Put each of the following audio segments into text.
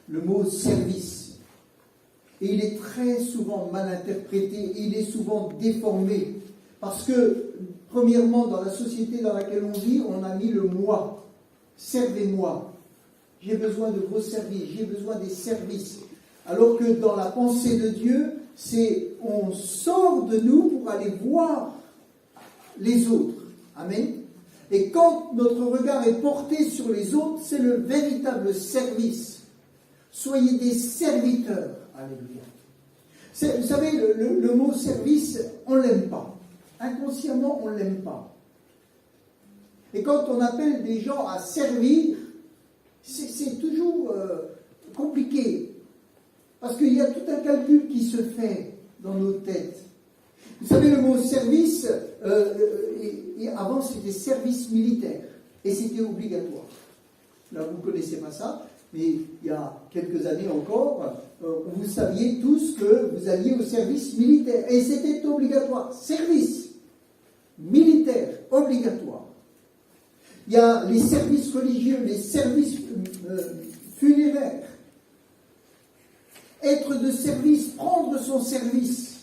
le mot service. Et il est très souvent mal interprété, il est souvent déformé. Parce que, premièrement, dans la société dans laquelle on vit, on a mis le moi. Servez-moi. J'ai besoin de vos services, j'ai besoin des services. Alors que dans la pensée de Dieu, c'est on sort de nous pour aller voir les autres. Amen. Et quand notre regard est porté sur les autres, c'est le véritable service. Soyez des serviteurs. Alléluia. Vous savez, le mot service, on ne l'aime pas. Inconsciemment, on ne l'aime pas. Et quand on appelle des gens à servir, c'est toujours compliqué. Parce qu'il y a tout un calcul qui se fait dans nos têtes. Vous savez, le mot service, avant c'était service militaire. Et c'était obligatoire. Là, vous ne connaissez pas ça, mais il y a quelques années encore, vous saviez tous que vous alliez au service militaire. Et c'était obligatoire. Service militaire, obligatoire. Il y a les services religieux, les services funéraires. Être de service, prendre son service,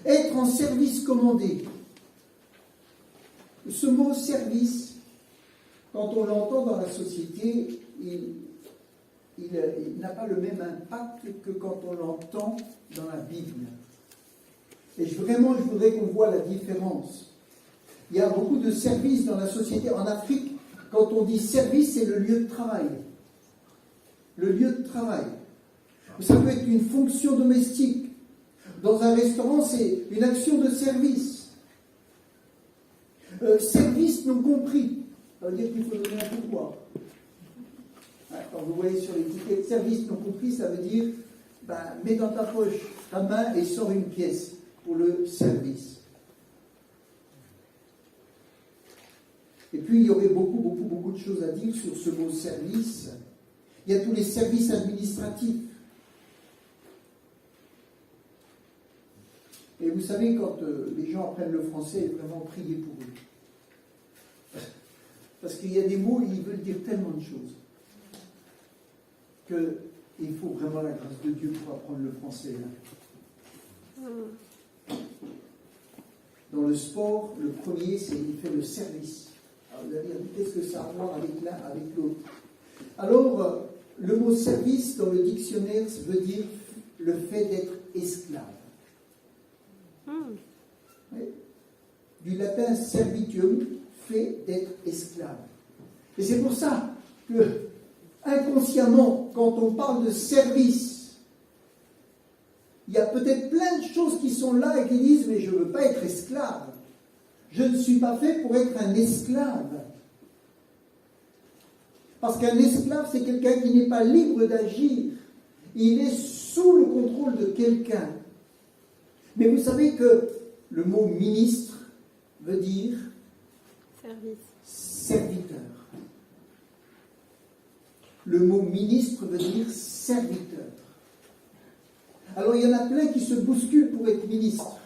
être en service commandé. Ce mot service, quand on l'entend dans la société, il n'a pas le même impact que quand on l'entend dans la Bible. Et vraiment, je voudrais qu'on voit la différence. Il y a beaucoup de services dans la société. En Afrique, quand on dit service, c'est le lieu de travail. Le lieu de travail. Ça peut être une fonction domestique. Dans un restaurant, c'est une action de service. Service non compris. Ça veut dire qu'il faut donner un peu de boire. Quand vous voyez sur l'étiquette service non compris, ça veut dire mets dans ta poche ta main et sors une pièce pour le service. Et puis il y aurait beaucoup de choses à dire sur ce mot service. Il y a tous les services administratifs. Et vous savez, quand les gens apprennent le français, vraiment priez pour eux. Parce qu'il y a des mots, ils veulent dire tellement de choses. Qu'il faut vraiment la grâce de Dieu pour apprendre le français. Dans le sport, le premier, c'est il fait le service. Alors vous allez dire, qu'est-ce que ça a à voir avec l'un, avec l'autre? Alors, le mot service, dans le dictionnaire, veut dire le fait d'être esclave. Oui. Du latin servitium, fait d'être esclave. Et c'est pour ça que, inconsciemment, quand on parle de service, il y a peut-être plein de choses qui sont là et qui disent « mais je ne veux pas être esclave. Je ne suis pas fait pour être un esclave. » Parce qu'un esclave, c'est quelqu'un qui n'est pas libre d'agir. Il est sous le contrôle de quelqu'un. Mais vous savez que le mot ministre veut dire serviteur. Le mot ministre veut dire serviteur. Alors il y en a plein qui se bousculent pour être ministre.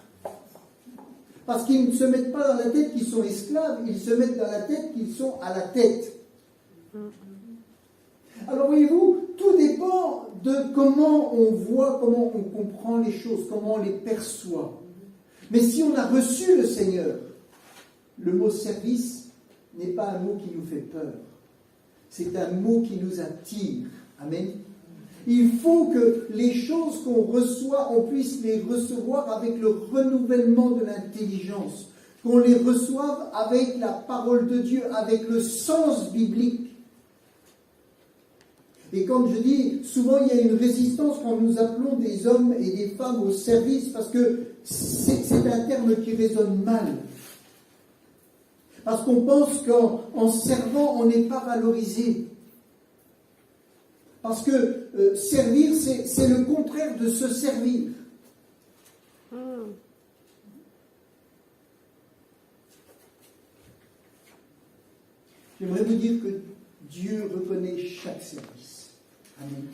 Parce qu'ils ne se mettent pas dans la tête qu'ils sont esclaves, ils se mettent dans la tête qu'ils sont à la tête. Alors voyez-vous, tout dépend de comment on voit, comment on comprend les choses, comment on les perçoit. Mais si on a reçu le Seigneur, le mot service n'est pas un mot qui nous fait peur. C'est un mot qui nous attire. Amen. Il faut que les choses qu'on reçoit, on puisse les recevoir avec le renouvellement de l'intelligence. Qu'on les reçoive avec la parole de Dieu, avec le sens biblique. Et comme je dis, souvent il y a une résistance quand nous appelons des hommes et des femmes au service, parce que c'est un terme qui résonne mal. Parce qu'on pense qu'en servant, on n'est pas valorisé. Parce que servir, c'est le contraire de se servir. J'aimerais vous dire que Dieu reconnaît chaque service. Amen.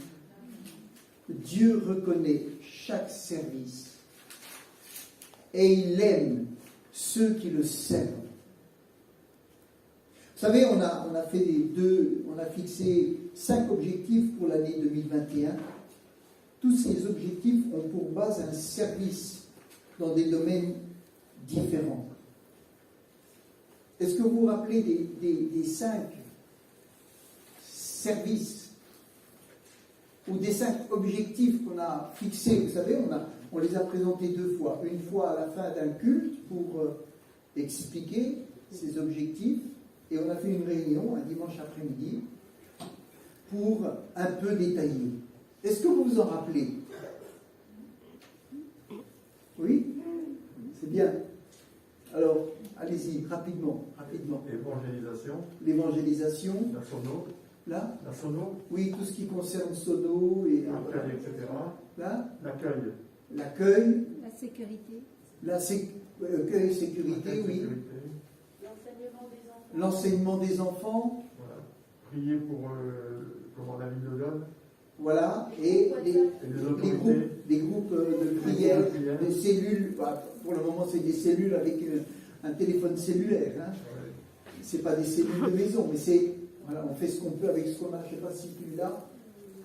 Dieu reconnaît chaque service. Et il aime ceux qui le servent. Vous savez, on a fait on a fixé 5 objectifs pour l'année 2021. Tous ces objectifs ont pour base un service dans des domaines différents. Est-ce que vous vous rappelez des 5 services ou des 5 objectifs qu'on a fixés? Vous savez, on les a présentés 2 fois. Une fois à la fin d'un culte pour expliquer ces objectifs, et on a fait une réunion un dimanche après-midi pour un peu détailler. Est-ce que vous vous en rappelez? Oui? C'est bien. Alors, allez-y, rapidement. L'évangélisation. La sono. Là? La sono. Oui, tout ce qui concerne sono et l'accueil, etc. Là? L'accueil. L'accueil. La sécurité. L'accueil, sécurité, oui. L'enseignement des enfants. Voilà. Prier pour la vie de l'homme. Voilà, et des groupes de prière, des cellules. Bah, pour le moment, c'est des cellules avec un téléphone cellulaire. Hein. Ouais. C'est pas des cellules de maison, mais c'est. Voilà, on fait ce qu'on peut avec ce qu'on a. Je ne sais pas si tu l'as,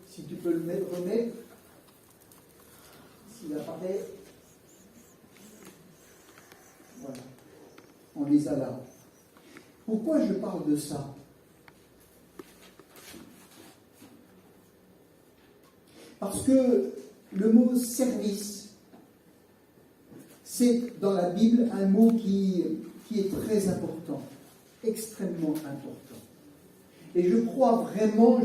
si tu peux le remettre. S'il apparaît. Voilà. On les a là. Pourquoi je parle de ça? Parce que le mot service, c'est dans la Bible un mot qui est très important, extrêmement important. Et je crois vraiment,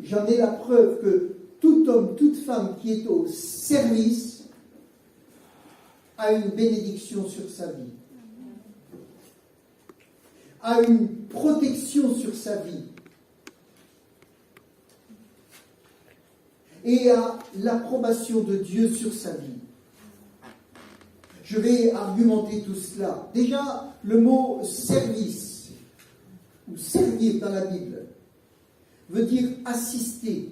j'en ai la preuve que tout homme, toute femme qui est au service a une bénédiction sur sa vie, a une protection sur sa vie, et à l'approbation de Dieu sur sa vie. Je vais argumenter tout cela. Déjà, le mot service, ou servir dans la Bible, veut dire assister,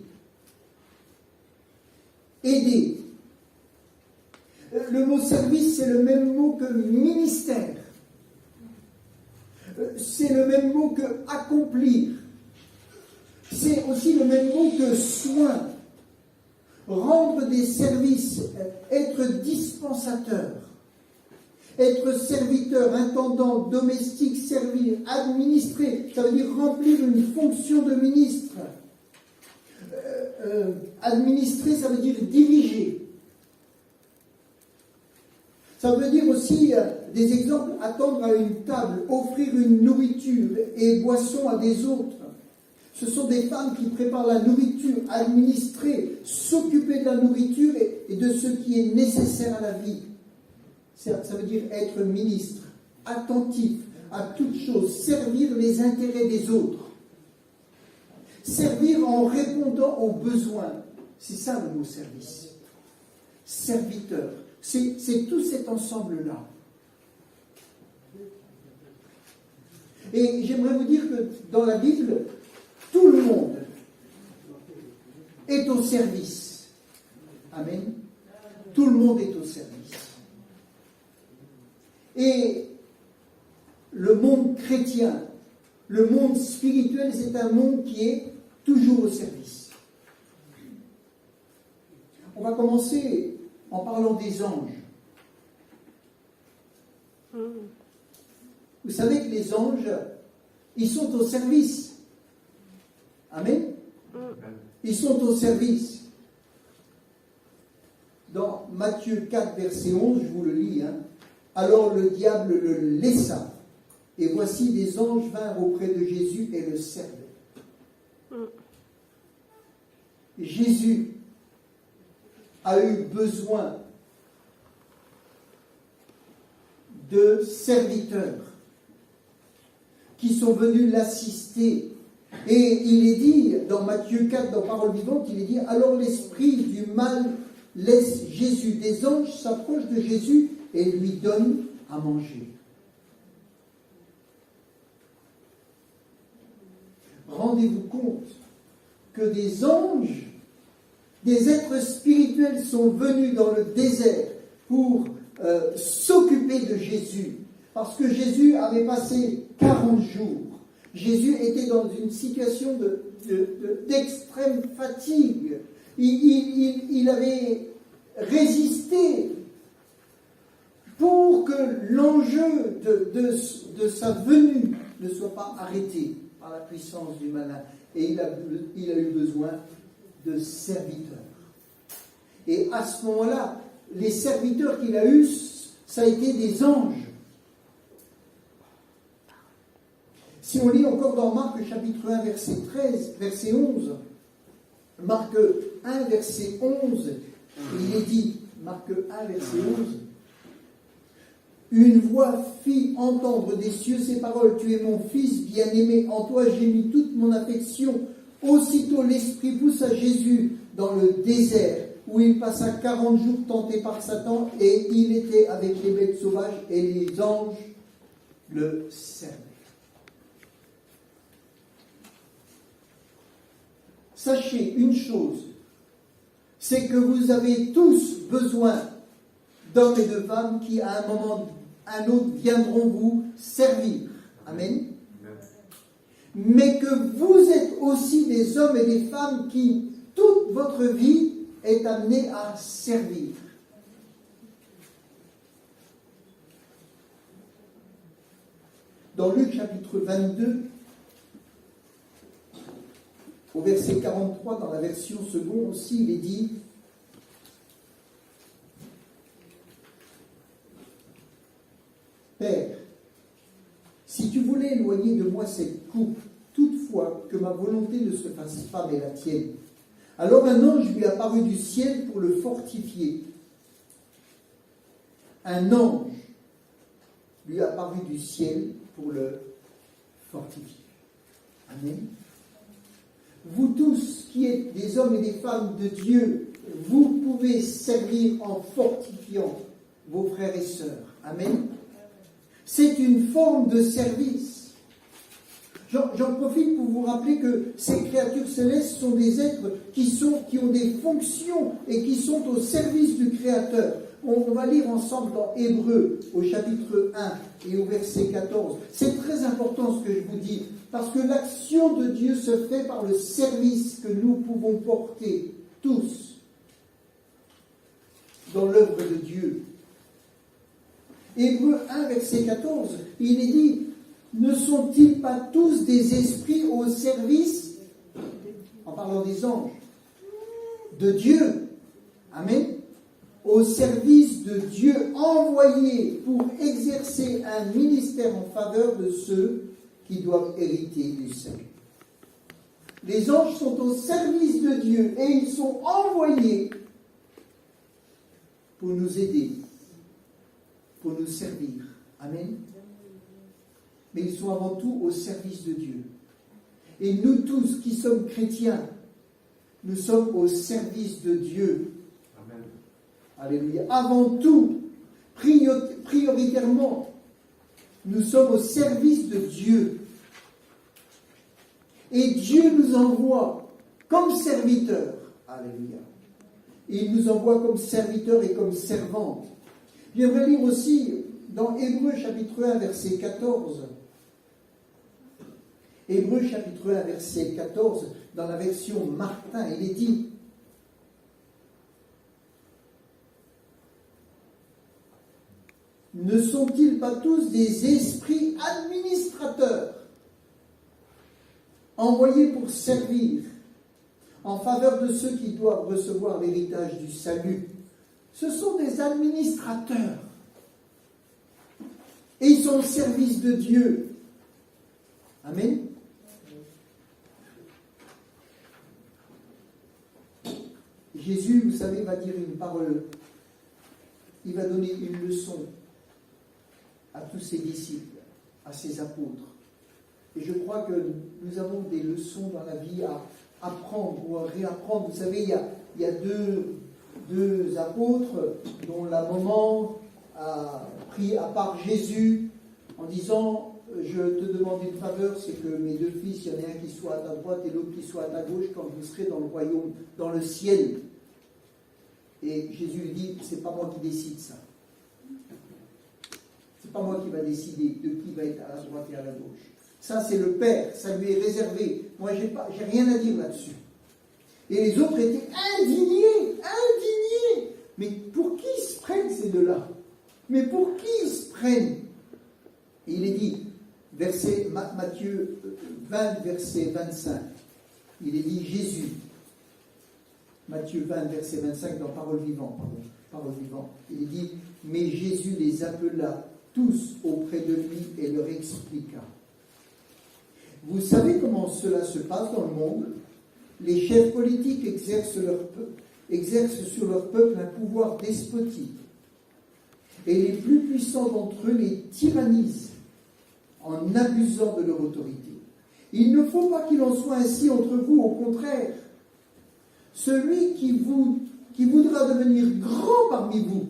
aider. Le mot service, c'est le même mot que ministère. C'est le même mot que accomplir. C'est aussi le même mot que soin. Rendre des services, être dispensateur, être serviteur, intendant, domestique, servir, administrer, ça veut dire remplir une fonction de ministre. Administrer, ça veut dire diriger. Ça veut dire aussi, des exemples, attendre à une table, offrir une nourriture et boisson à des autres. Ce sont des femmes qui préparent la nourriture, administrer, s'occuper de la nourriture et de ce qui est nécessaire à la vie. Ça veut dire être ministre, attentif à toute chose, servir les intérêts des autres. Servir en répondant aux besoins. C'est ça le mot service. Serviteur. C'est tout cet ensemble-là. Et j'aimerais vous dire que dans la Bible, tout le monde est au service. Amen. Tout le monde est au service. Et le monde chrétien, le monde spirituel, c'est un monde qui est toujours au service. On va commencer en parlant des anges. Vous savez que les anges, ils sont au service. Amen. Ils sont au service. Dans Matthieu 4, verset 11, je vous le lis. Alors le diable le laissa. Et voici des anges vinrent auprès de Jésus et le servaient. Jésus a eu besoin de serviteurs qui sont venus l'assister. Et il est dit, dans Matthieu 4, dans Parole vivante, il est dit, alors l'esprit du mal laisse Jésus. Des anges s'approchent de Jésus et lui donnent à manger. Rendez-vous compte que des anges, des êtres spirituels sont venus dans le désert pour s'occuper de Jésus. Parce que Jésus avait passé 40 jours. Jésus était dans une situation d'extrême fatigue. Il avait résisté pour que l'enjeu de sa venue ne soit pas arrêté par la puissance du malin. Et il a eu besoin de serviteurs. Et à ce moment-là, les serviteurs qu'il a eus, ça a été des anges. Si on lit encore dans Marc chapitre 1, verset 13, verset 11, Marc 1, verset 11, il est dit, Marc 1, verset 11, une voix fit entendre des cieux ces paroles, tu es mon fils bien-aimé, en toi j'ai mis toute mon affection. Aussitôt l'esprit poussa Jésus dans le désert, où il passa 40 jours tenté par Satan, et il était avec les bêtes sauvages, et les anges le servaient. Sachez une chose, c'est que vous avez tous besoin d'hommes et de femmes qui, à un moment ou un autre, viendront vous servir. Amen. Mais que vous êtes aussi des hommes et des femmes qui, toute votre vie, est amenée à servir. Dans Luc chapitre 22, au verset 43, dans la version seconde aussi, il est dit « Père, si tu voulais éloigner de moi cette coupe, toutefois que ma volonté ne se fasse pas, mais la tienne. » Alors un ange lui apparut du ciel pour le fortifier. Un ange lui apparut du ciel pour le fortifier. Amen. Vous tous qui êtes des hommes et des femmes de Dieu, vous pouvez servir en fortifiant vos frères et sœurs. Amen. C'est une forme de service. J'en profite pour vous rappeler que ces créatures célestes sont des êtres qui ont des fonctions et qui sont au service du Créateur. On va lire ensemble dans Hébreux, au chapitre 1 et au verset 14. C'est très important ce que je vous dis, parce que l'action de Dieu se fait par le service que nous pouvons porter, tous, dans l'œuvre de Dieu. Hébreux 1, verset 14, il est dit, ne sont-ils pas tous des esprits au service, en parlant des anges, de Dieu? Amen. Au service de Dieu, envoyés pour exercer un ministère en faveur de ceux qui doivent hériter du salut. Les anges sont au service de Dieu et ils sont envoyés pour nous aider, pour nous servir. Amen. Mais ils sont avant tout au service de Dieu. Et nous tous qui sommes chrétiens, nous sommes au service de Dieu. Amen. Alléluia. Avant tout, prioritairement, nous sommes au service de Dieu. Et Dieu nous envoie comme serviteurs. Alléluia. Il nous envoie comme serviteurs et comme servantes. J'aimerais lire aussi dans Hébreux chapitre 1, verset 14. Hébreux chapitre 1, verset 14, dans la version Martin, il est dit « Ne sont-ils pas tous des esprits administrateurs, envoyés pour servir en faveur de ceux qui doivent recevoir l'héritage du salut? Ce sont des administrateurs. Et ils sont au service de Dieu. Amen. Jésus, vous savez, va dire une parole. Il va donner une leçon à tous ses disciples, à ses apôtres. Et je crois que nous avons des leçons dans la vie à apprendre ou à réapprendre. Vous savez, il y a deux apôtres dont la maman a pris à part Jésus en disant « Je te demande une faveur, c'est que mes deux fils, il y en a un qui soit à ta droite et l'autre qui soit à ta gauche quand vous serez dans le royaume, dans le ciel. » Et Jésus lui dit « C'est pas moi qui décide ça. C'est pas moi qui va décider de qui va être à la droite et à la gauche. Ça, c'est le Père, ça lui est réservé. Moi, j'ai rien à dire là-dessus. Et les autres étaient indignés. Mais pour qui ils se prennent ces deux-là? Mais pour qui ils se prennent? Et il est dit, Matthieu 20, verset 25, il est dit Jésus, Matthieu 20, verset 25, dans Parole vivante, il est dit, mais Jésus les appela tous auprès de lui et leur expliqua. Vous savez comment cela se passe dans le monde? Les chefs politiques exercent sur leur peuple un pouvoir despotique. Et les plus puissants d'entre eux les tyrannisent en abusant de leur autorité. Il ne faut pas qu'il en soit ainsi entre vous, au contraire. Celui qui voudra devenir grand parmi vous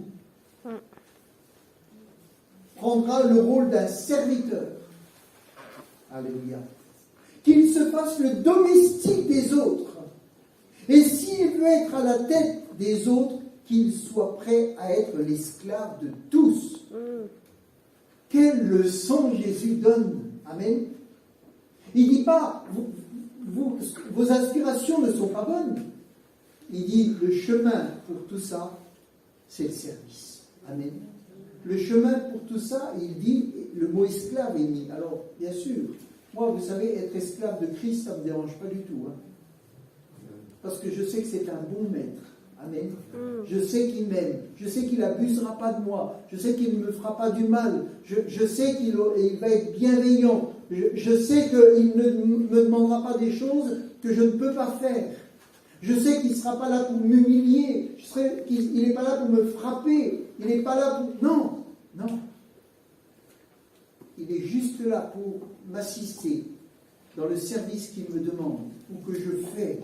prendra le rôle d'un serviteur. Alléluia. Qu'il se fasse le domestique des autres. Et s'il veut être à la tête des autres, qu'il soit prêt à être l'esclave de tous. Quelle leçon Jésus donne. Amen. Il ne dit pas, vos aspirations ne sont pas bonnes. Il dit, le chemin pour tout ça, c'est le service. Amen. Le chemin pour tout ça, il dit, le mot esclave est mis. Alors, bien sûr, moi, vous savez, être esclave de Christ, ça ne me dérange pas du tout. Parce que je sais que c'est un bon maître. Amen. Je sais qu'il m'aime. Je sais qu'il n'abusera pas de moi. Je sais qu'il ne me fera pas du mal. Je sais qu'il va être bienveillant. Je sais qu'il ne me demandera pas des choses que je ne peux pas faire. Je sais qu'il ne sera pas là pour m'humilier. Il n'est pas là pour me frapper. Il n'est pas là pour... Non. Il est juste là pour m'assister dans le service qu'il me demande ou que je fais.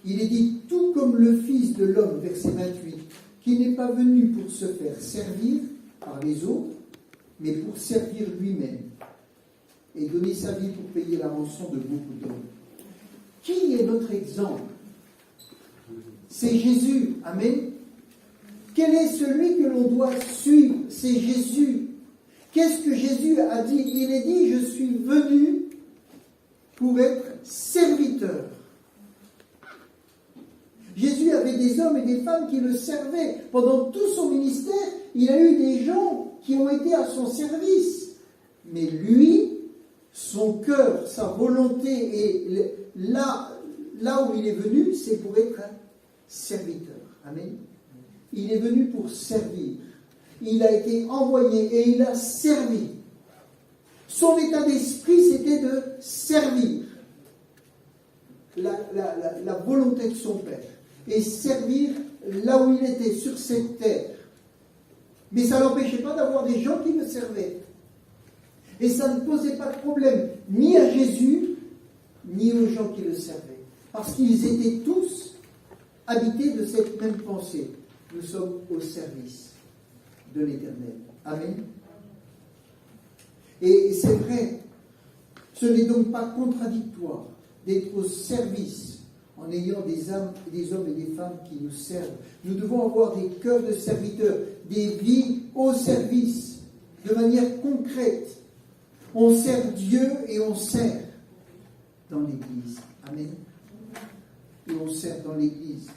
Il est dit, tout comme le Fils de l'homme, verset 28, qui n'est pas venu pour se faire servir par les autres, mais pour servir lui-même et donner sa vie pour payer la rançon de beaucoup d'hommes. Qui est notre exemple? C'est Jésus. Amen. Quel est celui que l'on doit suivre? C'est Jésus. Qu'est-ce que Jésus a dit? Il est dit, je suis venu pour être serviteur. Jésus avait des hommes et des femmes qui le servaient. Pendant tout son ministère, il a eu des gens qui ont été à son service. Mais lui, son cœur, sa volonté, et là où il est venu, c'est pour être un serviteur. Amen. Il est venu pour servir. Il a été envoyé et il a servi. Son état d'esprit, c'était de servir la volonté de son Père. Et servir là où il était, sur cette terre. Mais ça ne l'empêchait pas d'avoir des gens qui le servaient. Et ça ne posait pas de problème, ni à Jésus, ni aux gens qui le servaient. Parce qu'ils étaient tous habités de cette même pensée. Nous sommes au service de l'Éternel. Amen. Et c'est vrai, ce n'est donc pas contradictoire d'être au service en ayant des hommes et des femmes qui nous servent. Nous devons avoir des cœurs de serviteurs, des vies au service, de manière concrète. On sert Dieu et on sert dans l'Église. Amen. Et on sert dans l'Église.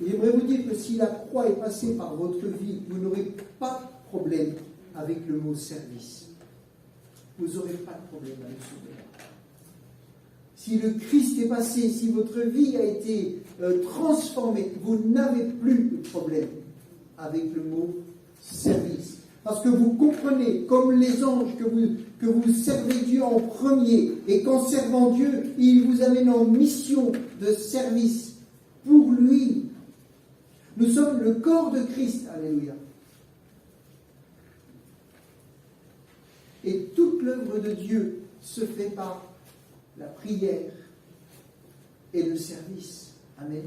Et j'aimerais vous dire que si la croix est passée par votre vie, vous n'aurez pas de problème avec le mot service. Vous n'aurez pas de problème avec ce mot. Si le Christ est passé, si votre vie a été transformée, vous n'avez plus de problème avec le mot service. Parce que vous comprenez, comme les anges, que vous servez Dieu en premier, et qu'en servant Dieu, il vous amène en mission de service pour lui. Nous sommes le corps de Christ. Alléluia. Et toute l'œuvre de Dieu se fait par la prière et le service. Amen.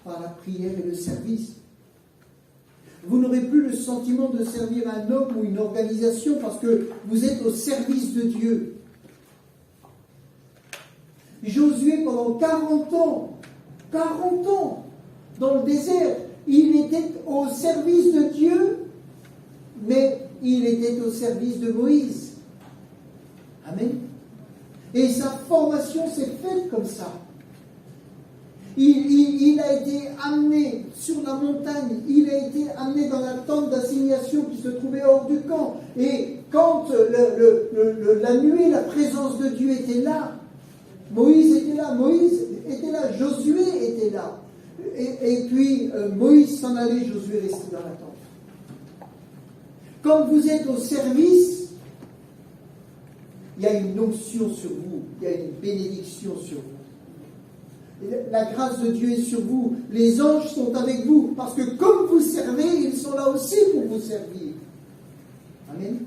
Par la prière et le service. Vous n'aurez plus le sentiment de servir un homme ou une organisation parce que vous êtes au service de Dieu. Josué, pendant 40 ans, dans le désert, il était au service de Dieu, mais il était au service de Moïse. Amen. Et sa formation s'est faite comme ça. Il a été amené sur la montagne, il a été amené dans la tente d'assignation qui se trouvait hors du camp. Et quand la nuée, la présence de Dieu était là, Moïse était là, Josué était là. Et puis Moïse s'en allait, Josué restait dans la tente. Quand vous êtes au service, il y a une onction sur vous, il y a une bénédiction sur vous. La grâce de Dieu est sur vous. Les anges sont avec vous. Parce que comme vous servez, ils sont là aussi pour vous servir. Amen.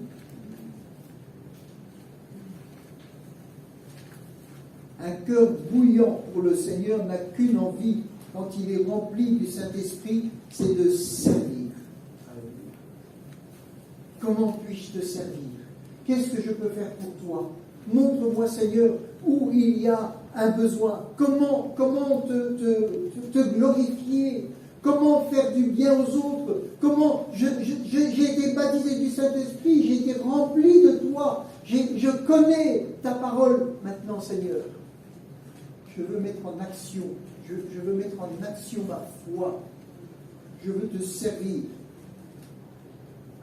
Un cœur bouillant pour le Seigneur n'a qu'une envie quand il est rempli du Saint-Esprit, c'est de servir. Comment puis-je te servir? Qu'est-ce que je peux faire pour toi? Montre-moi, Seigneur, où il y a un besoin. Comment te glorifier? Comment faire du bien aux autres? Comment j'ai été baptisé du Saint-Esprit, j'ai été rempli de toi. Je connais ta parole. Maintenant, Seigneur, je veux mettre en action. Je veux mettre en action ma foi. Je veux te servir.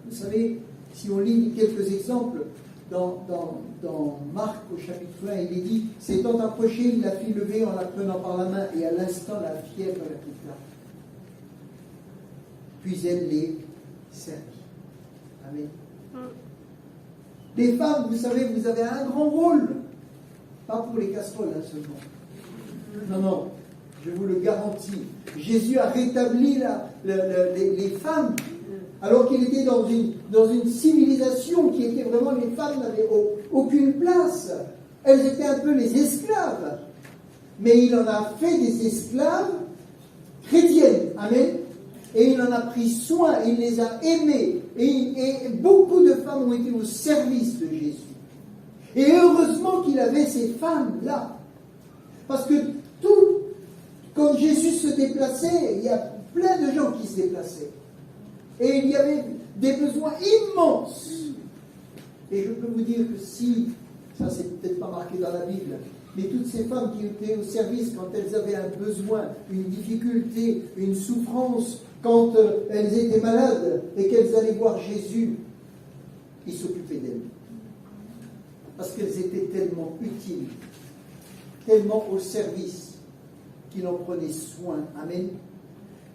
Vous savez, si on lit quelques exemples, dans Marc au chapitre 1, il est dit, s'étant approché, il la fit lever en la prenant par la main, et à l'instant la fièvre la quitta. Puis elle les servit. Amen. Les femmes, vous savez, vous avez un grand rôle. Pas pour les casseroles, seulement. Non, je vous le garantis. Jésus a rétabli les femmes. Alors qu'il était dans une civilisation qui était vraiment, les femmes n'avaient aucune place. Elles étaient un peu les esclaves. Mais il en a fait des esclaves chrétiennes. Amen. Et il en a pris soin, il les a aimées. Et beaucoup de femmes ont été au service de Jésus. Et heureusement qu'il avait ces femmes-là. Parce que quand Jésus se déplaçait, il y a plein de gens qui se déplaçaient. Et il y avait des besoins immenses. Et je peux vous dire que si, ça c'est peut-être pas marqué dans la Bible, mais toutes ces femmes qui étaient au service quand elles avaient un besoin, une difficulté, une souffrance, quand elles étaient malades et qu'elles allaient voir Jésus, il s'occupait d'elles. Parce qu'elles étaient tellement utiles, tellement au service, qu'il en prenait soin. Amen.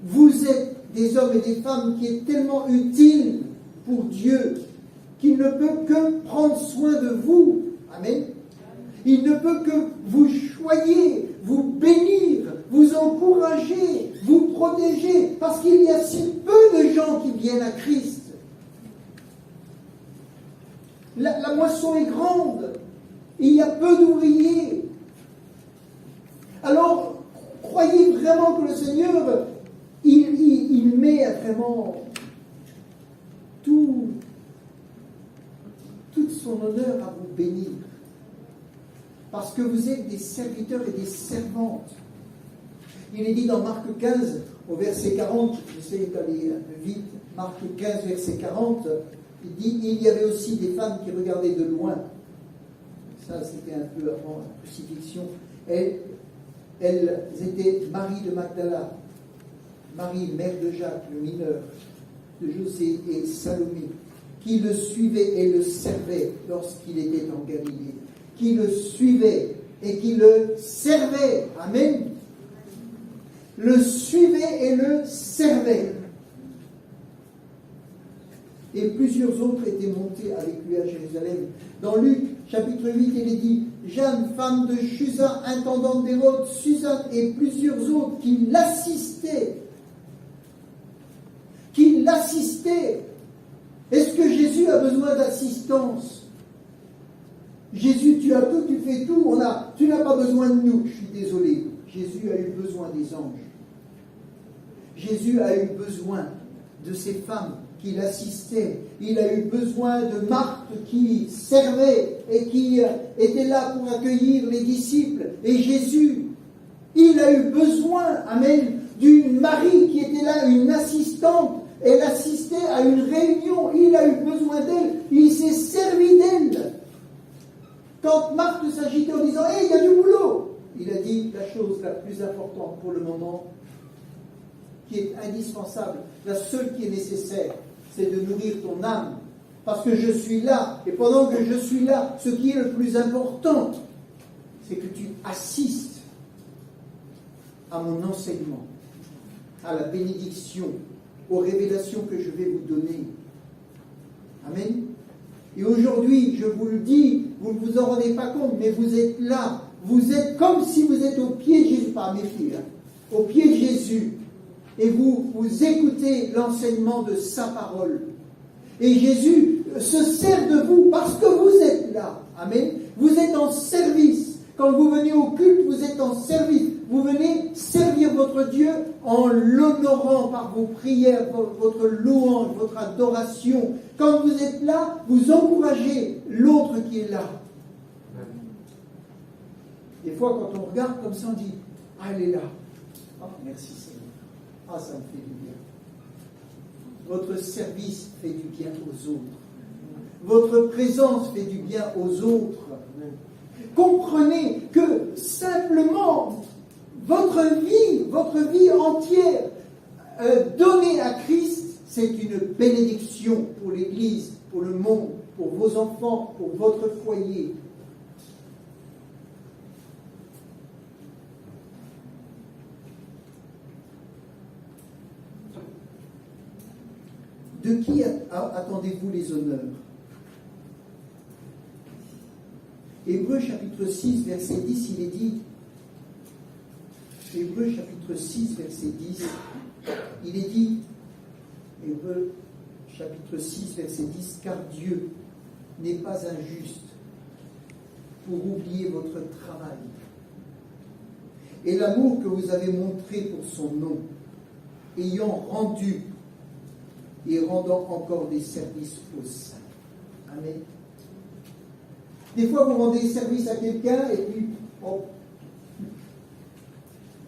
Vous êtes des hommes et des femmes qui est tellement utiles pour Dieu qu'il ne peut que prendre soin de vous. Amen. Il ne peut que vous choyer, vous bénir, vous encourager, vous protéger, parce qu'il y a si peu de gens qui viennent à Christ. La moisson est grande, il y a peu d'ouvriers. Alors, croyez vraiment que le Seigneur, il met vraiment toute son honneur à vous bénir. Parce que vous êtes des serviteurs et des servantes. Il est dit dans Marc 15, au verset 40, j'essaie d'aller un peu vite, Marc 15, verset 40, il dit, il y avait aussi des femmes qui regardaient de loin. Ça, c'était un peu avant la crucifixion. Elles étaient Marie de Magdala, Marie, mère de Jacques, le mineur, de José et Salomé, qui le suivaient et le servaient lorsqu'il était en Galilée, qui le suivaient et qui le servaient. Amen. Le suivaient et le servaient. Et plusieurs autres étaient montés avec lui à Jérusalem. Dans Luc, chapitre 8, il est dit, Jeanne, femme de Chuza, intendante d'Hérode, Suzanne et plusieurs autres qui l'assistaient. Est-ce que Jésus a besoin d'assistance? Jésus, tu as tout, tu fais tout, tu n'as pas besoin de nous. Je suis désolé. Jésus a eu besoin des anges. Jésus a eu besoin de ces femmes qui l'assistaient. Il a eu besoin de Marthe qui servait et qui était là pour accueillir les disciples. Et Jésus, il a eu besoin, amen, d'une Marie qui était là, une assistante. Elle assistait à une réunion, il a eu besoin d'elle, il s'est servi d'elle. Quand Marthe s'agitait en disant « Hé, il y a du boulot !» il a dit la chose la plus importante pour le moment, qui est indispensable, la seule qui est nécessaire, c'est de nourrir ton âme. Parce que je suis là, et pendant que je suis là, ce qui est le plus important, c'est que tu assistes à mon enseignement, à la bénédiction, aux révélations que je vais vous donner. Amen. Et aujourd'hui, je vous le dis, vous ne vous en rendez pas compte, mais vous êtes là. Vous êtes comme si vous êtes au pied de Jésus, pas mes filles, au pied de Jésus. Et vous écoutez l'enseignement de sa parole. Et Jésus se sert de vous parce que vous êtes là. Amen. Vous êtes en service. Quand vous venez au culte, vous êtes en service. Vous venez servir votre Dieu en l'honorant par vos prières, votre louange, votre adoration. Quand vous êtes là, vous encouragez l'autre qui est là. Des fois, quand on regarde comme ça, on dit « Ah, elle est là. Oh, merci Seigneur. Ah, ça me fait du bien. » Votre service fait du bien aux autres. Votre présence fait du bien aux autres. Comprenez que simplement votre vie entière donnée à Christ, c'est une bénédiction pour l'Église, pour le monde, pour vos enfants, pour votre foyer. De qui attendez-vous les honneurs? Hébreux chapitre 6, verset 10, il est dit, Hébreux chapitre 6, verset 10, il est dit, Hébreux chapitre 6, verset 10, car Dieu n'est pas injuste pour oublier votre travail et l'amour que vous avez montré pour son nom, ayant rendu et rendant encore des services aux saints. Amen. Des fois, vous rendez service à quelqu'un et puis, oh,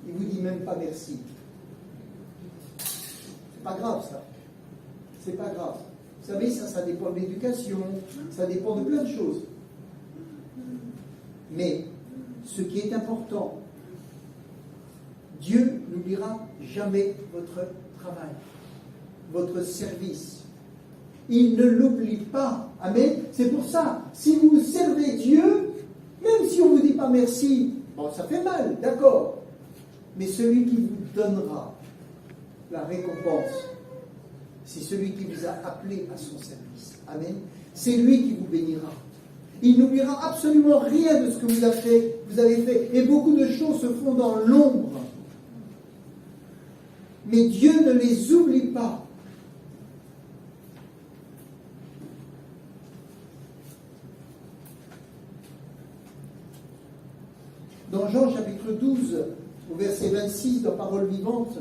il vous dit même pas merci. C'est pas grave, ça. C'est pas grave. Vous savez, ça dépend de l'éducation, ça dépend de plein de choses. Mais, ce qui est important, Dieu n'oubliera jamais votre travail, votre service. Il ne l'oublie pas. Amen. C'est pour ça, si vous servez Dieu, même si on ne vous dit pas merci, bon, ça fait mal, d'accord. Mais celui qui vous donnera la récompense, c'est celui qui vous a appelé à son service. Amen. C'est lui qui vous bénira. Il n'oubliera absolument rien de ce que vous avez fait. Et beaucoup de choses se font dans l'ombre. Mais Dieu ne les oublie pas. Dans Jean chapitre 12, au verset 26, dans Parole vivante,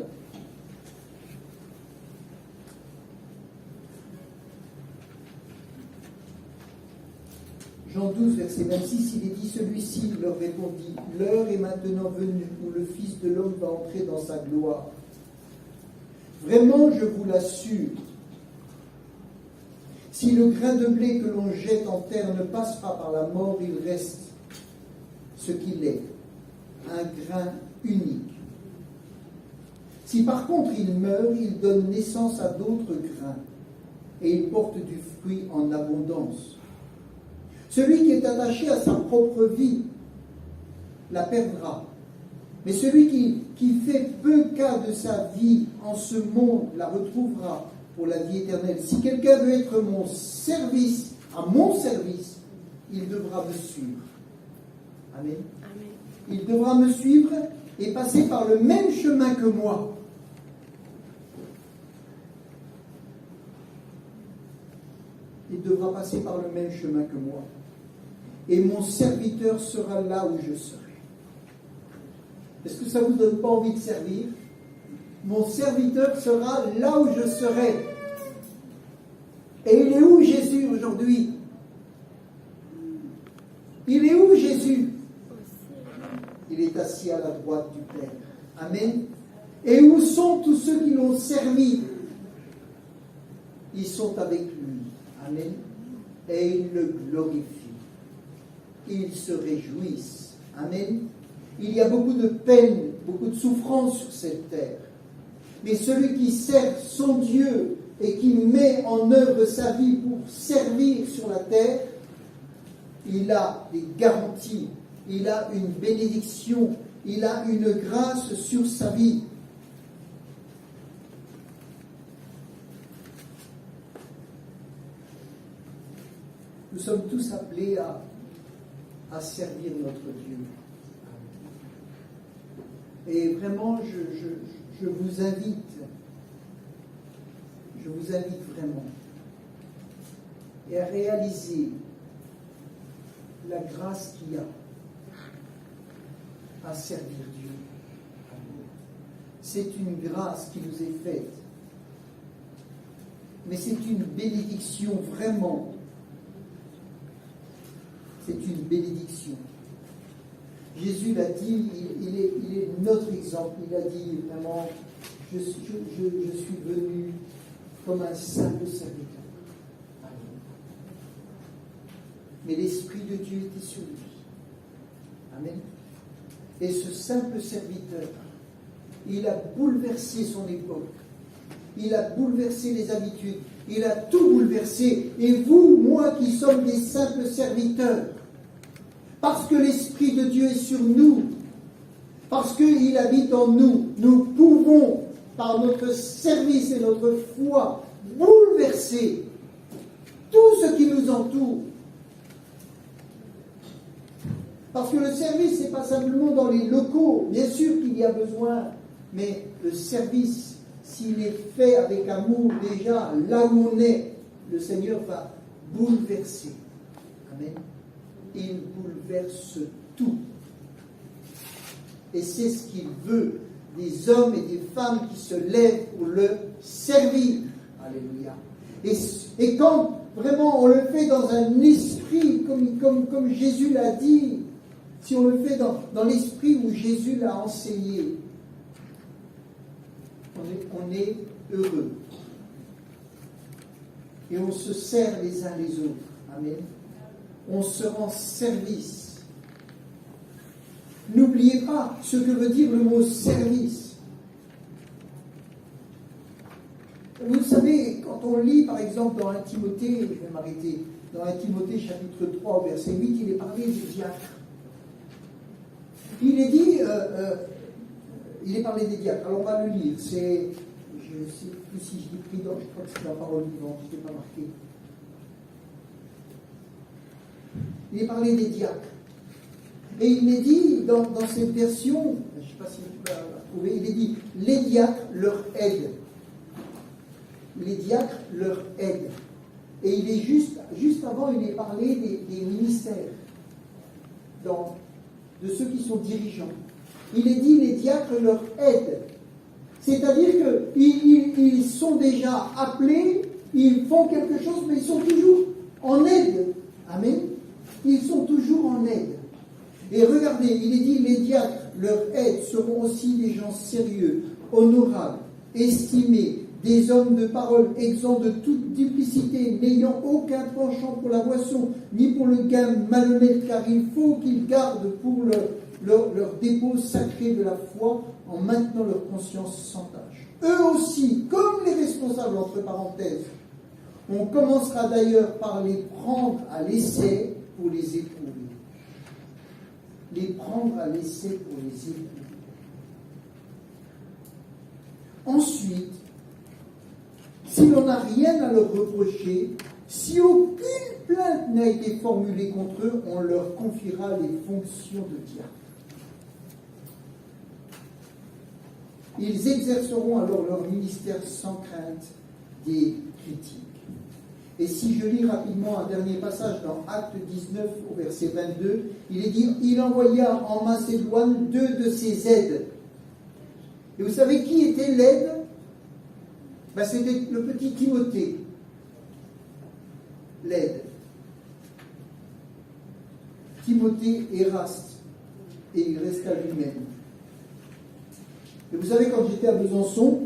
Jean 12, verset 26, il est dit, celui-ci leur répondit, l'heure est maintenant venue où le Fils de l'homme va entrer dans sa gloire. Vraiment, je vous l'assure, si le grain de blé que l'on jette en terre ne passe pas par la mort, il reste ce qu'il est, un grain unique. Si par contre il meurt, il donne naissance à d'autres grains et il porte du fruit en abondance. Celui qui est attaché à sa propre vie la perdra. Mais celui qui fait peu cas de sa vie en ce monde la retrouvera pour la vie éternelle. Si quelqu'un veut être à mon service, il devra me suivre. Amen. Amen. Il devra me suivre et passer par le même chemin que moi. Il devra passer par le même chemin que moi. Et mon serviteur sera là où je serai. Est-ce que ça ne vous donne pas envie de servir? Mon serviteur sera là où je serai. Et il est où Jésus aujourd'hui? Il est où Jésus? Il est assis à la droite du Père. Amen. Et où sont tous ceux qui l'ont servi? Ils sont avec lui. Amen. Et ils le glorifient. Ils se réjouissent. Amen. Il y a beaucoup de peine, beaucoup de souffrance sur cette terre. Mais celui qui sert son Dieu et qui met en œuvre sa vie pour servir sur la terre, il a des garanties, il a une bénédiction, il a une grâce sur sa vie. Nous sommes tous appelés à servir notre Dieu. Et vraiment, je vous invite vraiment et à réaliser la grâce qu'il y a à servir Dieu. C'est une grâce qui nous est faite, mais c'est une bénédiction vraiment. C'est une bénédiction. Jésus l'a dit, il est notre exemple. Il a dit vraiment, je suis venu comme un simple serviteur. Mais l'Esprit de Dieu était sur lui. Amen. Et ce simple serviteur, il a bouleversé son époque. Il a bouleversé les habitudes. Il a tout bouleversé. Et vous, moi qui sommes des simples serviteurs, parce que l'Esprit de Dieu est sur nous, parce qu'il habite en nous, nous pouvons, par notre service et notre foi, bouleverser tout ce qui nous entoure. Parce que le service, ce n'est pas simplement dans les locaux. Bien sûr qu'il y a besoin, mais le service, s'il est fait avec amour déjà, là où on est, le Seigneur va bouleverser. Amen. Il bouleverse tout. Et c'est ce qu'il veut des hommes et des femmes qui se lèvent pour le servir. Alléluia. Et quand vraiment on le fait dans un esprit, comme Jésus l'a dit, si on le fait dans l'esprit où Jésus l'a enseigné, on est heureux. Et on se sert les uns les autres. Amen. On se rend service. N'oubliez pas ce que veut dire le mot service. Vous savez, quand on lit par exemple dans 1 Timothée, je vais m'arrêter, dans 1 Timothée chapitre 3 verset 8, il est parlé des diacres. Il est dit, il est parlé des diacres. Alors on va le lire. C'est, je ne sais plus si je l'ai pris dans, je crois que c'est la parole vivante, je ne l'ai pas marqué. Il est parlé des diacres. Et il est dit dans cette version, je ne sais pas si tu vas la trouver, il est dit, les diacres leur aident. Les diacres leur aident. Et il est juste avant, il est parlé des ministères, de ceux qui sont dirigeants. Il est dit, les diacres leur aident. C'est-à-dire qu'ils sont déjà appelés, ils font quelque chose, mais ils sont toujours en aide. Amen. Ils sont toujours en aide. Et regardez, il est dit, les diacres, leur aide, seront aussi des gens sérieux, honorables, estimés, des hommes de parole, exempts de toute duplicité, n'ayant aucun penchant pour la boisson, ni pour le gain malhonnête, car il faut qu'ils gardent pour leur dépôt sacré de la foi, en maintenant leur conscience sans tâche. Eux aussi, comme les responsables, entre parenthèses, on commencera d'ailleurs par les prendre à l'essai pour les éprouver. Les prendre à l'essai pour les éprouver. Ensuite, si l'on n'a rien à leur reprocher, si aucune plainte n'a été formulée contre eux, on leur confiera les fonctions de diacre. Ils exerceront alors leur ministère sans crainte des critiques. Et si je lis rapidement un dernier passage dans Actes 19 au verset 22, il est dit, il envoya en Macédoine 2 de ses aides. Et vous savez qui était l'aide? C'était le petit Timothée. L'aide. Timothée Eraste. Et il resta lui-même. Et vous savez, quand j'étais à Besançon,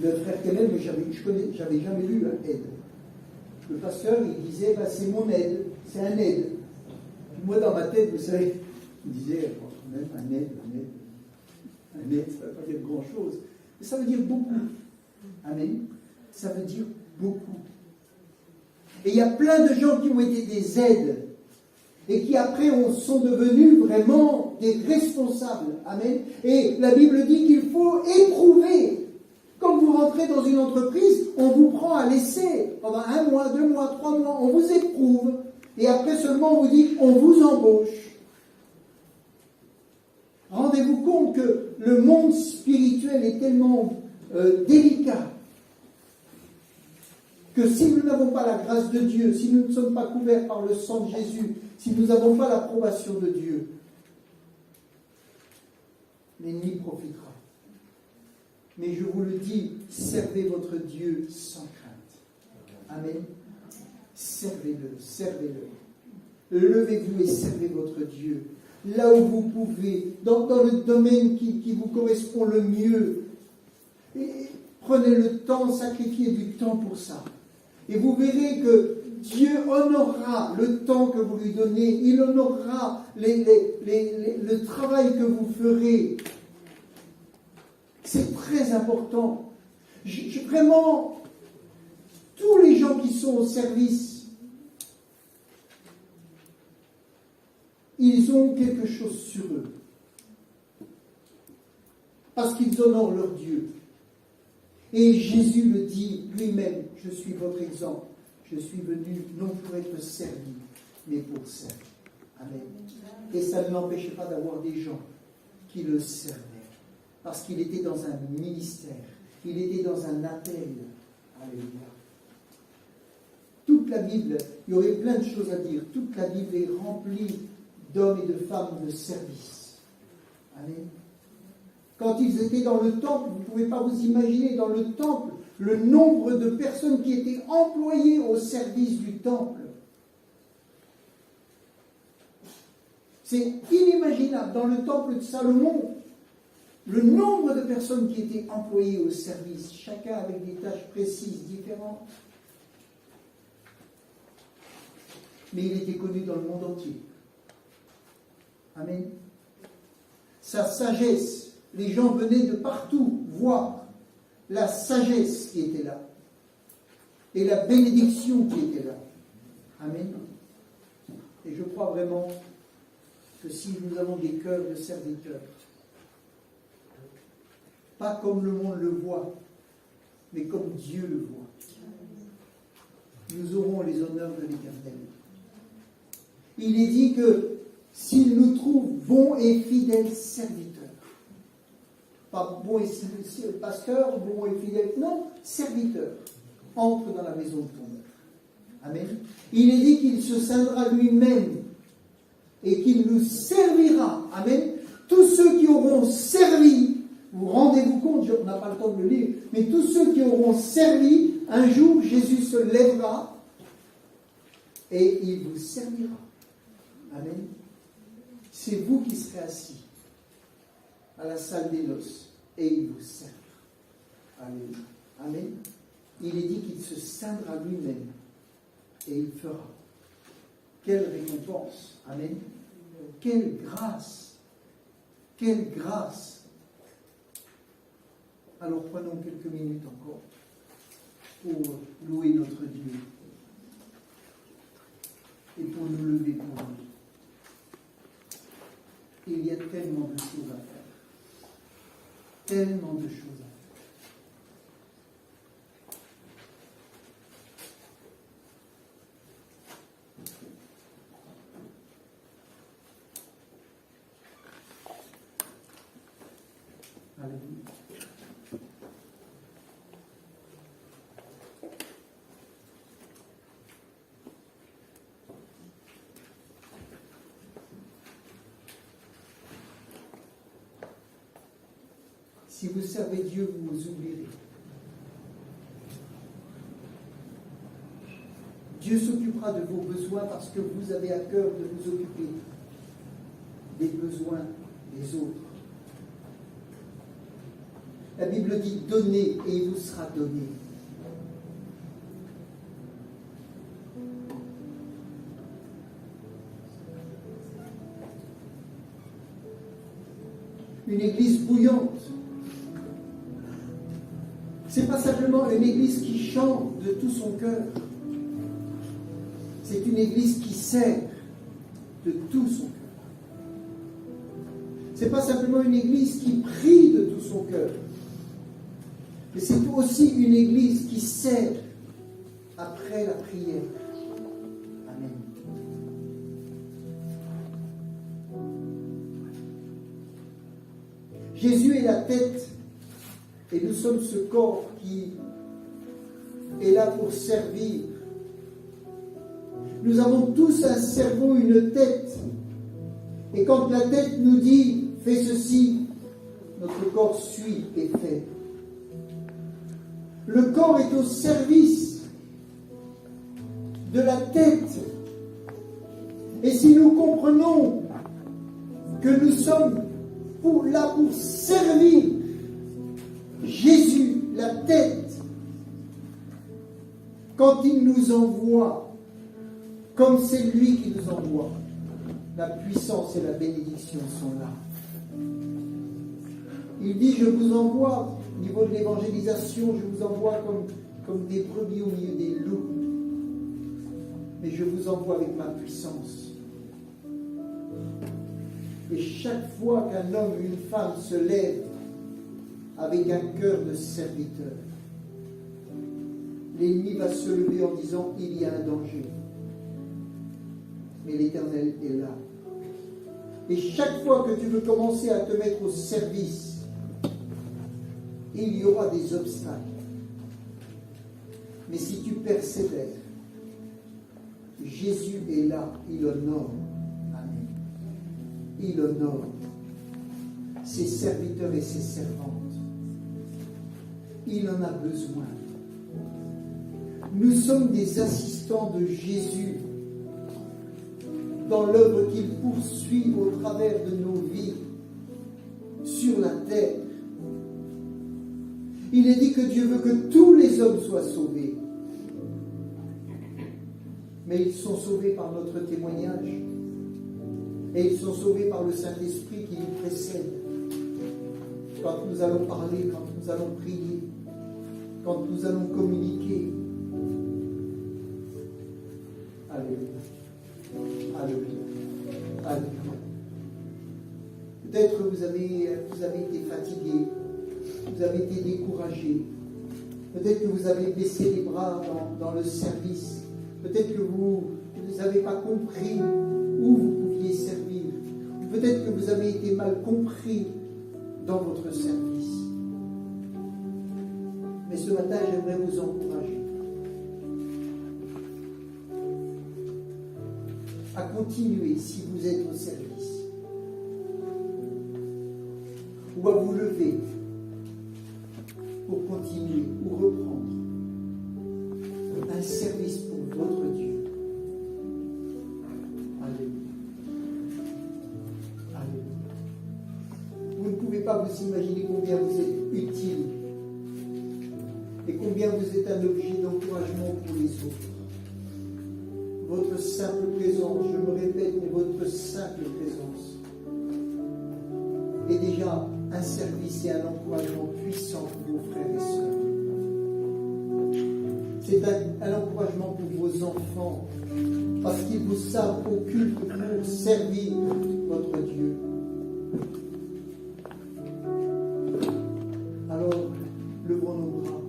le frère Kennel, mais j'avais jamais lu un aide. Le pasteur, il disait, bah, c'est mon aide, c'est un aide. Puis moi, dans ma tête, vous savez, je me disais, quand même, un aide, ça ne veut pas dire grand-chose. Mais ça veut dire beaucoup. Amen. Ça veut dire beaucoup. Et il y a plein de gens qui ont été des aides et qui après sont devenus vraiment des responsables. Amen. Et la Bible dit qu'il faut éprouver. Quand vous rentrez dans une entreprise, on vous prend à l'essai pendant 1 mois, 2 mois, 3 mois, on vous éprouve. Et après seulement on vous dit, on vous embauche. Rendez-vous compte que le monde spirituel est tellement délicat que si nous n'avons pas la grâce de Dieu, si nous ne sommes pas couverts par le sang de Jésus, si nous n'avons pas l'approbation de Dieu, l'ennemi profitera. Mais je vous le dis, servez votre Dieu sans crainte. Amen. Servez-le, servez-le. Levez-vous et servez votre Dieu. Là où vous pouvez, dans le domaine qui vous correspond le mieux. Et prenez le temps, sacrifiez du temps pour ça. Et vous verrez que Dieu honorera le temps que vous lui donnez. Il honorera le travail que vous ferez. C'est très important. Vraiment, tous les gens qui sont au service, ils ont quelque chose sur eux. Parce qu'ils honorent leur Dieu. Et Jésus le dit lui-même, je suis votre exemple. Je suis venu non pour être servi, mais pour servir. Amen. Et ça ne l'empêchait pas d'avoir des gens qui le servaient. Parce qu'il était dans un ministère. Il était dans un appel. Alléluia. Toute la Bible, il y aurait plein de choses à dire. Toute la Bible est remplie d'hommes et de femmes de service. Amen. Quand ils étaient dans le temple, vous ne pouvez pas vous imaginer, dans le temple, le nombre de personnes qui étaient employées au service du temple. C'est inimaginable. Dans le temple de Salomon, le nombre de personnes qui étaient employées au service, chacun avec des tâches précises, différentes. Mais il était connu dans le monde entier. Amen. Sa sagesse. Les gens venaient de partout voir la sagesse qui était là et la bénédiction qui était là. Amen. Et je crois vraiment que si nous avons des cœurs de serviteurs, pas comme le monde le voit, mais comme Dieu le voit, nous aurons les honneurs de l'Éternel. Il est dit que s'il nous trouve bons et fidèles serviteurs, pas bon et pasteur, bon et fidèle, non, serviteur, entre dans la maison de ton maître. Amen. Il est dit qu'il se scindra lui-même et qu'il nous servira. Amen. Tous ceux qui auront servi, vous rendez-vous compte, on n'a pas le temps de le lire, mais tous ceux qui auront servi, un jour Jésus se lèvera et il vous servira. Amen. C'est vous qui serez assis à la salle des noces, et il vous servira. Alléluia. Amen. Il est dit qu'il se scindra lui-même, et il fera. Quelle récompense. Amen. Quelle grâce. Quelle grâce. Alors prenons quelques minutes encore pour louer notre Dieu et pour nous lever pour lui. Il y a tellement de choses à faire. Tellement de choses à faire. Alléluia. Si vous servez Dieu, vous vous oublierez. Dieu s'occupera de vos besoins parce que vous avez à cœur de vous occuper des besoins des autres. La Bible dit donnez et il vous sera donné. Une église bouillante. C'est pas simplement une église qui chante de tout son cœur. C'est une église qui sert de tout son cœur. C'est pas simplement une église qui prie de tout son cœur. Mais c'est aussi une église qui sert après la prière. Amen. Jésus est la tête et nous sommes ce corps qui est là pour servir. Nous avons tous un cerveau, une tête. Et quand la tête nous dit « fais ceci », notre corps suit et fait. Le corps est au service de la tête. Et si nous comprenons que nous sommes là pour servir Jésus, la tête, quand il nous envoie, comme c'est lui qui nous envoie, la puissance et la bénédiction sont là. Il dit, je vous envoie, au niveau de l'évangélisation, je vous envoie comme des brebis au milieu des loups. Mais je vous envoie avec ma puissance. Et chaque fois qu'un homme ou une femme se lève avec un cœur de serviteur, l'ennemi va se lever en disant, il y a un danger. Mais l'Éternel est là. Et chaque fois que tu veux commencer à te mettre au service, il y aura des obstacles. Mais si tu persévères, Jésus est là, il honore. Amen. Il honore ses serviteurs et ses servantes. Il en a besoin. Nous sommes des assistants de Jésus dans l'œuvre qu'il poursuit au travers de nos vies sur la terre. Il est dit que Dieu veut que tous les hommes soient sauvés. Mais ils sont sauvés par notre témoignage. Et ils sont sauvés par le Saint-Esprit qui nous précède. Quand nous allons parler, quand nous allons prier, quand nous allons communiquer. Alléluia. Alléluia. Alléluia. Peut-être que vous avez été fatigué, vous avez été découragé. Peut-être que vous avez baissé les bras dans le service. Peut-être que vous n'avez pas compris où vous pouviez servir. Peut-être que vous avez été mal compris dans votre service. Mais ce matin, j'aimerais vous encourager à continuer si vous êtes au service, ou à vous lever pour continuer ou reprendre un service pour votre Dieu. Alléluia. Alléluia. Vous ne pouvez pas vous imaginer combien vous êtes utile et combien vous êtes un objet d'encouragement pour les autres. Votre simple présence, je me répète, mais votre simple présence est déjà un service et un encouragement puissant pour vos frères et sœurs. C'est un encouragement pour vos enfants, parce qu'ils vous savent au culte pour servir votre Dieu. Alors, levons nos bras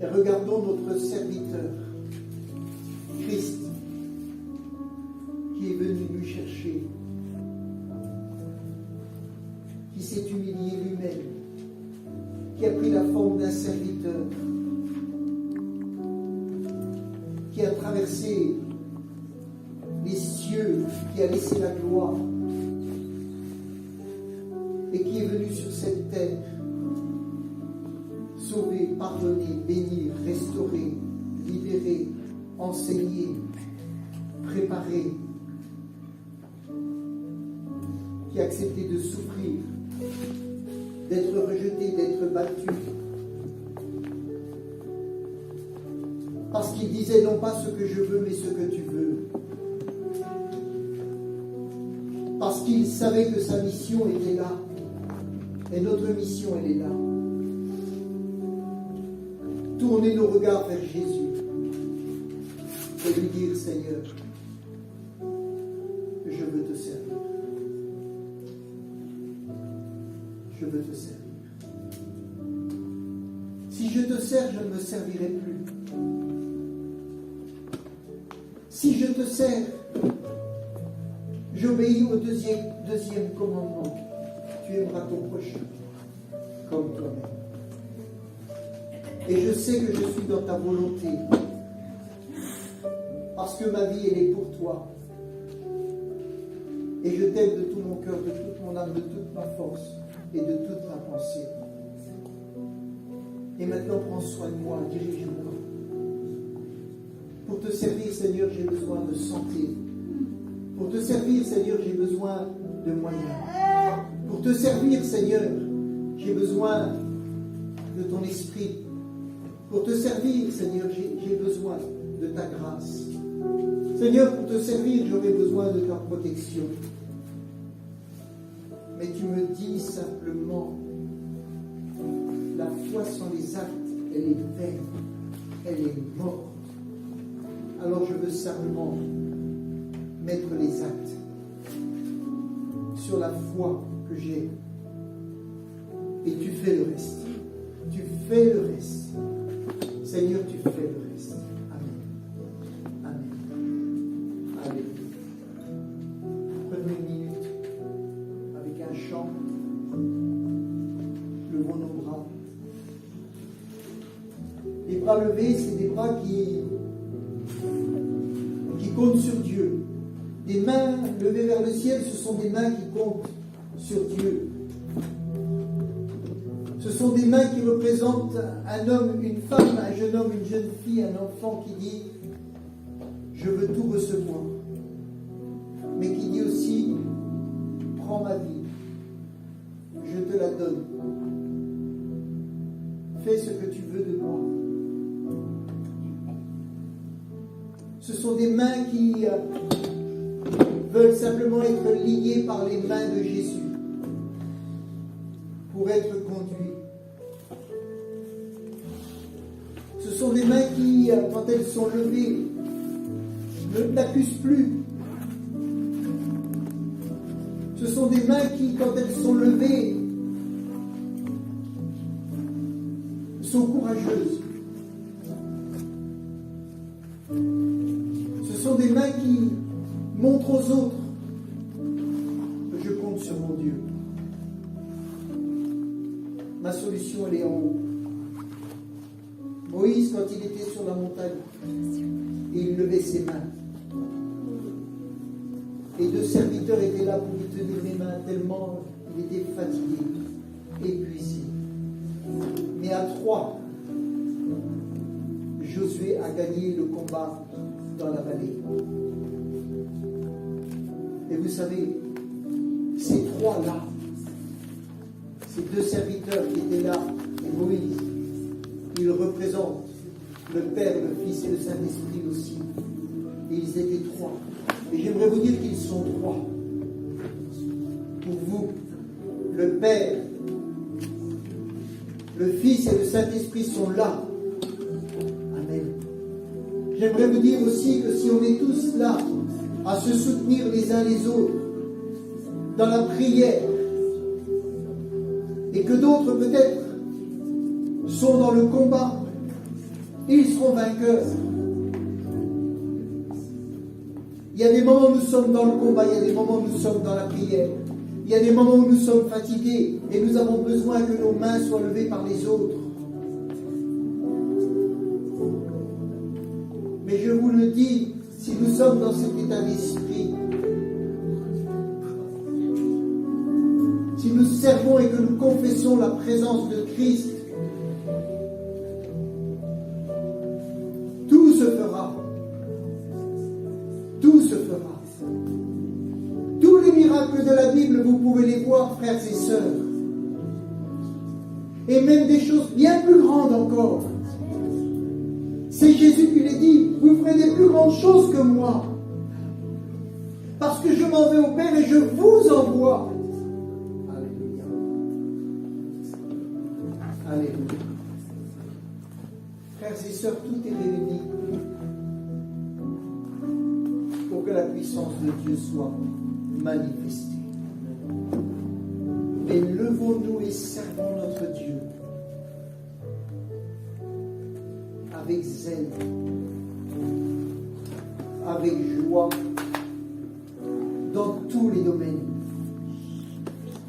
et regardons notre serviteur, Christ, qui est venu nous chercher, qui s'est humilié lui-même, qui a pris la forme d'un serviteur, qui a traversé les cieux, qui a laissé la gloire, et qui est venu sur cette terre, sauver, pardonner, bénir, restaurer, libérer, enseigner, préparer, qui a accepté de souffrir d'être rejeté, d'être battu. Parce qu'il disait non pas ce que je veux, mais ce que tu veux. Parce qu'il savait que sa mission était là. Et notre mission, elle est là. Tourner nos regards vers Jésus et lui dire, Seigneur, je veux te servir. Je veux te servir. Si je te sers, je ne me servirai plus. Si je te sers, j'obéis au deuxième commandement. Tu aimeras ton prochain comme toi-même. Et je sais que je suis dans ta volonté. Parce que ma vie, elle est pour toi. Et je t'aime de tout mon cœur, de toute mon âme, de toute ma force et de toute ma pensée. Et maintenant, prends soin de moi, dirige-moi. Pour te servir, Seigneur, j'ai besoin de santé. Pour te servir, Seigneur, j'ai besoin de moyens. Pour te servir, Seigneur, j'ai besoin de ton esprit. Pour te servir, Seigneur, j'ai besoin de ta grâce. Seigneur, pour te servir, j'aurai besoin de ta protection. Mais tu me dis simplement, la foi sans les actes, elle est vaine, elle est morte. Alors je veux simplement mettre les actes sur la foi que j'ai. Et tu fais le reste. Tu fais le reste. Seigneur, tu fais le reste. Amen. Amen. Alléluia. Prenons une minute avec un chant. Levons nos bras. Les bras levés, c'est des bras qui comptent sur Dieu. Des mains levées vers le ciel, ce sont des mains qui comptent sur Dieu. Ce sont des mains qui représentent un homme, une femme, un jeune homme, une jeune fille, un enfant qui dit « Je veux tout recevoir ». Mais qui dit aussi « Prends ma vie, je te la donne. Fais ce que tu veux de moi ». Ce sont des mains qui veulent simplement être liées par les mains de Jésus pour être conduits. Ce sont des mains qui, quand elles sont levées, ne n'accusent plus. Ce sont des mains qui, quand elles sont levées, sont courageuses. Ce sont des mains qui montrent aux autres que je compte sur mon Dieu. Ma solution, elle est en haut. Moïse, quand il était sur la montagne, il levait ses mains. Et deux serviteurs étaient là pour lui tenir les mains, tellement il était fatigué, épuisé. Mais à 3, Josué a gagné le combat dans la vallée. Et vous savez, ces 3-là, ces 2 serviteurs qui étaient là, et Moïse, ils représentent le Père, le Fils et le Saint-Esprit aussi. Et ils étaient 3. Et j'aimerais vous dire qu'ils sont 3. Pour vous, le Père, le Fils et le Saint-Esprit sont là. Amen. J'aimerais vous dire aussi que si on est tous là à se soutenir les uns les autres dans la prière, et que d'autres peut-être sont dans le combat, ils seront vainqueurs. Il y a des moments où nous sommes dans le combat, il y a des moments où nous sommes dans la prière, il y a des moments où nous sommes fatigués et nous avons besoin que nos mains soient levées par les autres. Mais je vous le dis, si nous sommes dans cet état d'esprit, si nous servons et que nous confessons la présence de Christ, tout se fera. Tout se fera. Tous les miracles de la Bible, vous pouvez les voir, frères et sœurs. et même des choses bien plus grandes encore. C'est Jésus qui l'a dit, vous ferez des plus grandes choses que moi. Parce que je m'en vais au Père et je vous envoie. Alléluia. Alléluia. Frères et sœurs, tout est réuni pour que la puissance de Dieu soit manifestée. Mais levons-nous et servons notre Dieu avec zèle, avec joie, dans tous les domaines.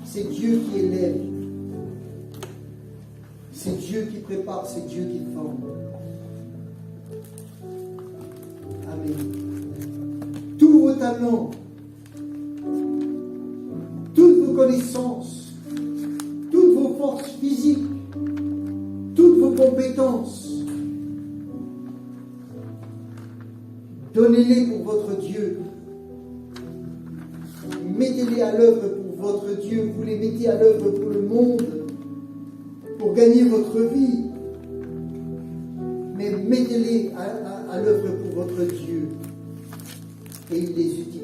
C'est Dieu qui élève, c'est Dieu qui prépare, c'est Dieu qui forme. Amen. Tous vos talents, toutes vos connaissances, toutes vos forces physiques, toutes vos compétences, donnez-les pour votre Dieu. Mettez-les à l'œuvre pour votre Dieu. Vous les mettez à l'œuvre pour le monde, pour gagner votre vie. Mais mettez-les à l'œuvre pour votre Dieu. Et il les utilise.